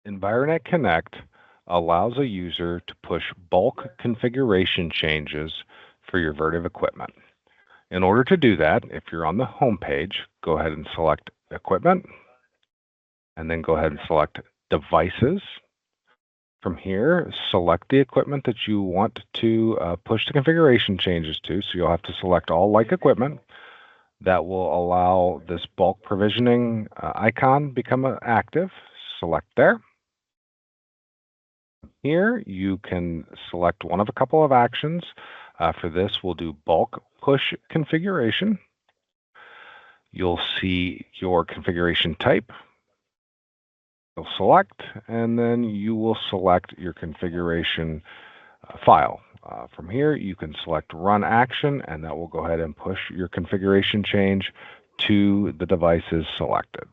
Environment Connect allows a user to push bulk configuration changes for your Vertiv equipment. In order to do that, if you're on the home page, go ahead and select Equipment, and then go ahead and select Devices. From here, select the equipment that you want to push the configuration changes to. So you'll have to select all like equipment. That will allow this bulk provisioning icon become active. Select there. Here, you can select one of a couple of actions. For this, we'll do bulk push configuration. You'll see your configuration type. You'll select, and then you will select your configuration file. From here, you can select Run Action, and that will go ahead and push your configuration change to the devices selected.